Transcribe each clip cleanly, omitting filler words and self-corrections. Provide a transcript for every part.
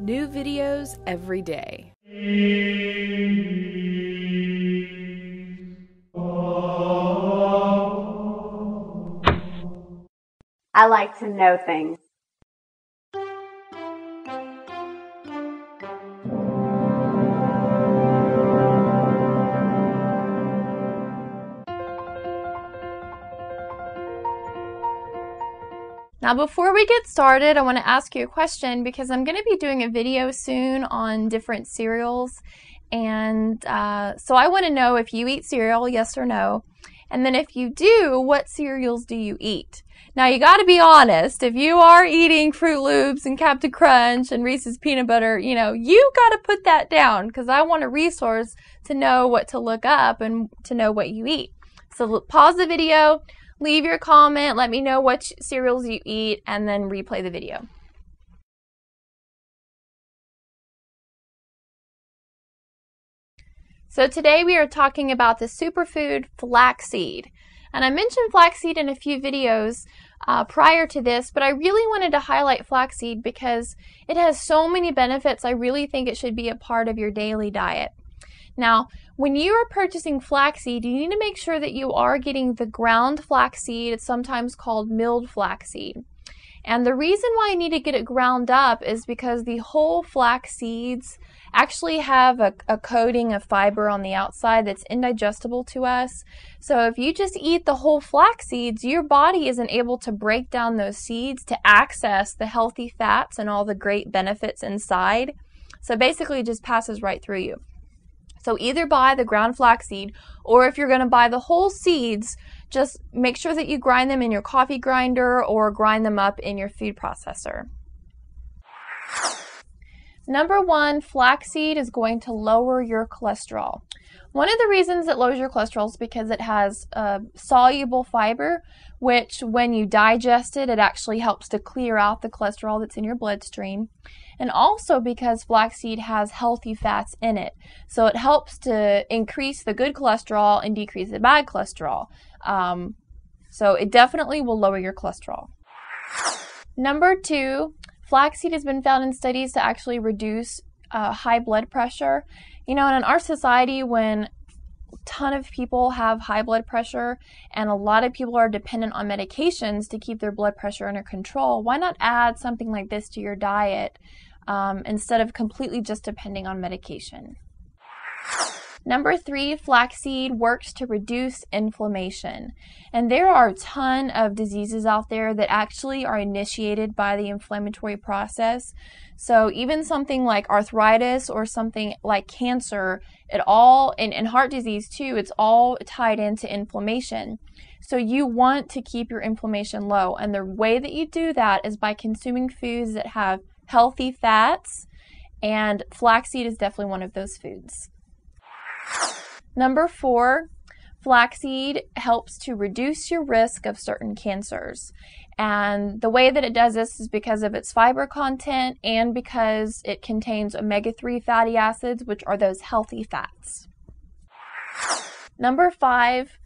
New videos every day. I like to know things. Now before we get started, I want to ask you a question because I'm going to be doing a video soon on different cereals, and so I want to know if you eat cereal, yes or no, and then if you do, what cereals do you eat? Now you got to be honest. If you are eating Fruit Loops and Captain Crunch and Reese's Peanut Butter, you got to put that down because I want a resource to know what to look up and to know what you eat. So pause the video. Leave your comment, let me know what cereals you eat, and then replay the video. So today we are talking about the superfood flaxseed. And I mentioned flaxseed in a few videos prior to this, but I really wanted to highlight flaxseed because it has so many benefits. I really think it should be a part of your daily diet. Now, when you are purchasing flaxseed, you need to make sure that you are getting the ground flaxseed. It's sometimes called milled flaxseed. And the reason why you need to get it ground up is because the whole flax seeds actually have a coating of fiber on the outside that's indigestible to us. So if you just eat the whole flax seeds, your body isn't able to break down those seeds to access the healthy fats and all the great benefits inside. So basically it just passes right through you. So either buy the ground flaxseed, or if you're going to buy the whole seeds, just make sure that you grind them in your coffee grinder or grind them up in your food processor. Number one, flaxseed is going to lower your cholesterol. One of the reasons it lowers your cholesterol is because it has soluble fiber, which when you digest it, it actually helps to clear out the cholesterol that's in your bloodstream. And also because flaxseed has healthy fats in it. So it helps to increase the good cholesterol and decrease the bad cholesterol. So it definitely will lower your cholesterol. Number two, flaxseed has been found in studies to actually reduce high blood pressure. And in our society, when a ton of people have high blood pressure and a lot of people are dependent on medications to keep their blood pressure under control, why not add something like this to your diet instead of completely just depending on medication? Number three, flaxseed works to reduce inflammation. And there are a ton of diseases out there that actually are initiated by the inflammatory process. So even something like arthritis or something like cancer, and heart disease too, it's all tied into inflammation. So you want to keep your inflammation low. And the way that you do that is by consuming foods that have healthy fats, and flaxseed is definitely one of those foods. Number four, flaxseed helps to reduce your risk of certain cancers. And the way that it does this is because of its fiber content and because it contains omega-3 fatty acids, which are those healthy fats. Number five,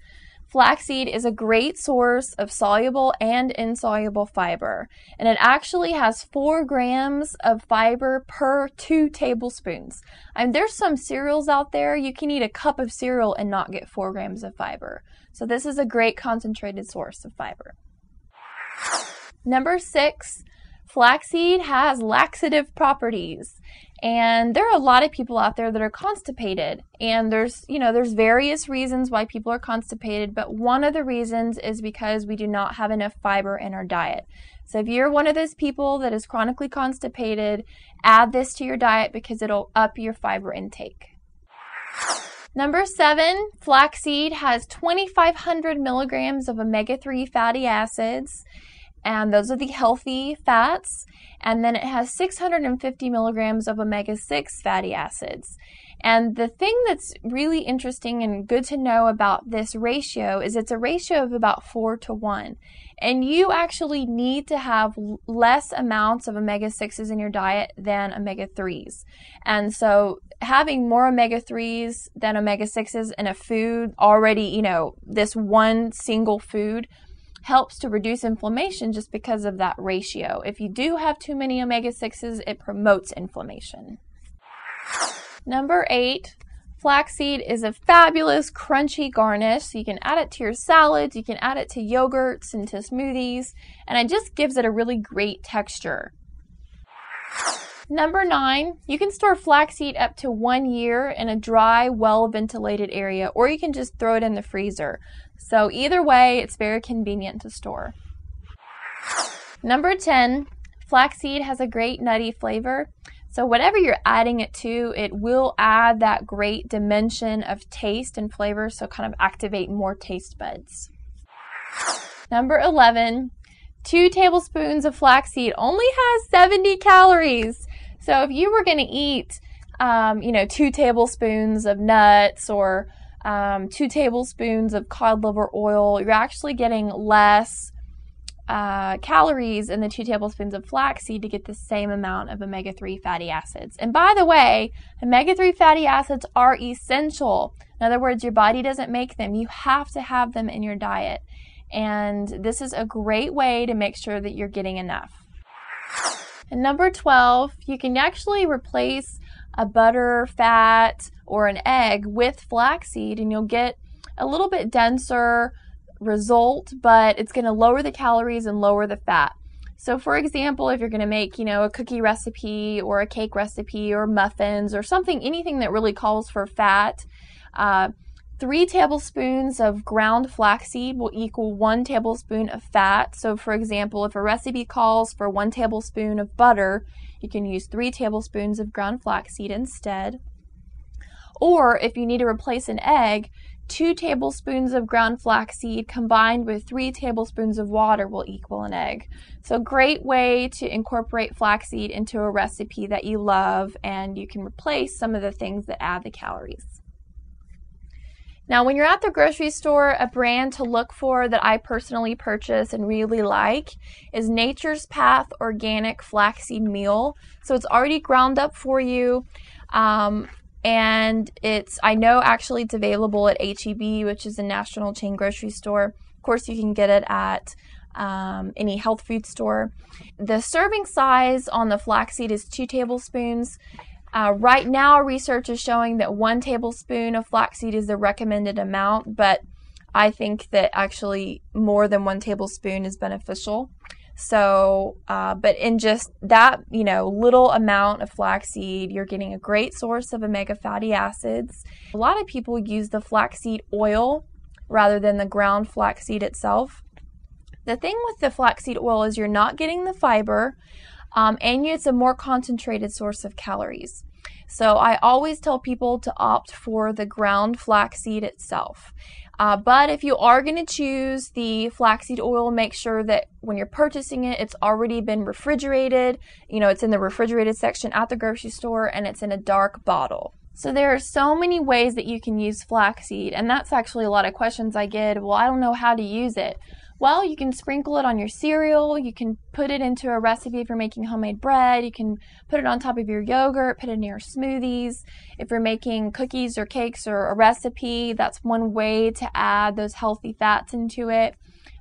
flaxseed is a great source of soluble and insoluble fiber, and it actually has 4 grams of fiber per 2 tablespoons. There's some cereals out there, you can eat a cup of cereal and not get 4 grams of fiber. So this is a great concentrated source of fiber. Number 6, flaxseed has laxative properties. And there are a lot of people out there that are constipated, and there's various reasons why people are constipated, but one of the reasons is because we do not have enough fiber in our diet. So if you're one of those people that is chronically constipated, add this to your diet because it'll up your fiber intake. Number 7, flaxseed has 2,500 milligrams of omega-3 fatty acids, and those are the healthy fats. And then it has 650 milligrams of omega-6 fatty acids. And the thing that's really interesting and good to know about this ratio is it's a ratio of about 4-to-1. And you actually need to have less amounts of omega-6s in your diet than omega-3s. And so having more omega-3s than omega-6s in a food already, this one single food helps to reduce inflammation just because of that ratio. If you do have too many omega-6s, it promotes inflammation. Number 8, flaxseed is a fabulous crunchy garnish. So you can add it to your salads, you can add it to yogurts and to smoothies, and it just gives it a really great texture. Number 9, you can store flaxseed up to 1 year in a dry, well-ventilated area, or you can just throw it in the freezer. So either way, it's very convenient to store. Number 10, flaxseed has a great nutty flavor. So whatever you're adding it to, it will add that great dimension of taste and flavor, so kind of activate more taste buds. Number 11, 2 tablespoons of flaxseed only has 70 calories. So if you were going to eat, 2 tablespoons of nuts or 2 tablespoons of cod liver oil, you're actually getting less calories in the 2 tablespoons of flaxseed to get the same amount of omega-3 fatty acids. And by the way, omega-3 fatty acids are essential. In other words, your body doesn't make them. You have to have them in your diet. And this is a great way to make sure that you're getting enough. And number 12, you can actually replace a butter, fat, or an egg with flaxseed, and you'll get a little bit denser result, but it's going to lower the calories and lower the fat. So for example, if you're going to make, a cookie recipe or a cake recipe or muffins or something, anything that really calls for fat, 3 tablespoons of ground flaxseed will equal 1 tablespoon of fat. So for example, if a recipe calls for 1 tablespoon of butter, you can use 3 tablespoons of ground flaxseed instead. Or if you need to replace an egg, 2 tablespoons of ground flaxseed combined with 3 tablespoons of water will equal an egg. So great way to incorporate flaxseed into a recipe that you love, and you can replace some of the things that add the calories. Now, when you're at the grocery store, a brand to look for that I personally purchase and really like is Nature's Path Organic Flaxseed Meal. So it's already ground up for you. And I know actually it's available at H-E-B, which is a national chain grocery store. Of course, you can get it at any health food store. The serving size on the flaxseed is 2 tablespoons. Right now, research is showing that 1 tablespoon of flaxseed is the recommended amount, but I think that actually more than 1 tablespoon is beneficial. So, but in just that, little amount of flaxseed, you're getting a great source of omega fatty acids. A lot of people use the flaxseed oil rather than the ground flaxseed itself. The thing with the flaxseed oil is you're not getting the fiber, and it's a more concentrated source of calories. So I always tell people to opt for the ground flaxseed itself. But if you are going to choose the flaxseed oil, make sure that when you're purchasing it, it's already been refrigerated. It's in the refrigerated section at the grocery store, and it's in a dark bottle. So there are so many ways that you can use flaxseed, and that's actually a lot of questions I get. Well, I don't know how to use it. Well, you can sprinkle it on your cereal, you can put it into a recipe if you're making homemade bread, you can put it on top of your yogurt, put it in your smoothies. If you're making cookies or cakes or a recipe, that's one way to add those healthy fats into it.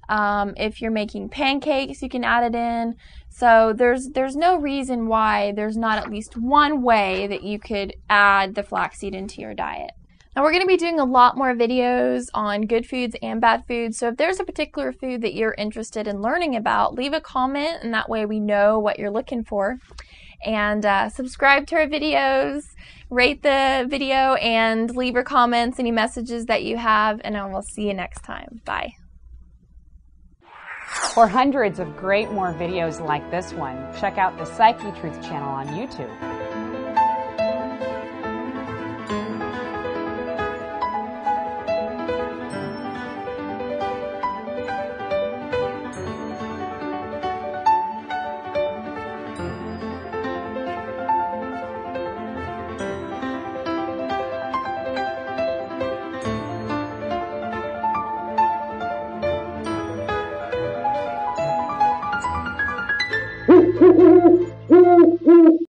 If you're making pancakes, you can add it in. So there's no reason why there's not at least one way that you could add the flaxseed into your diet. Now we're going to be doing a lot more videos on good foods and bad foods, so if there's a particular food that you're interested in learning about, leave a comment, and that way we know what you're looking for. And subscribe to our videos, rate the video, and leave your comments, any messages that you have, and I will see you next time. Bye. For hundreds of great more videos like this one, check out the Psyche Truth channel on YouTube.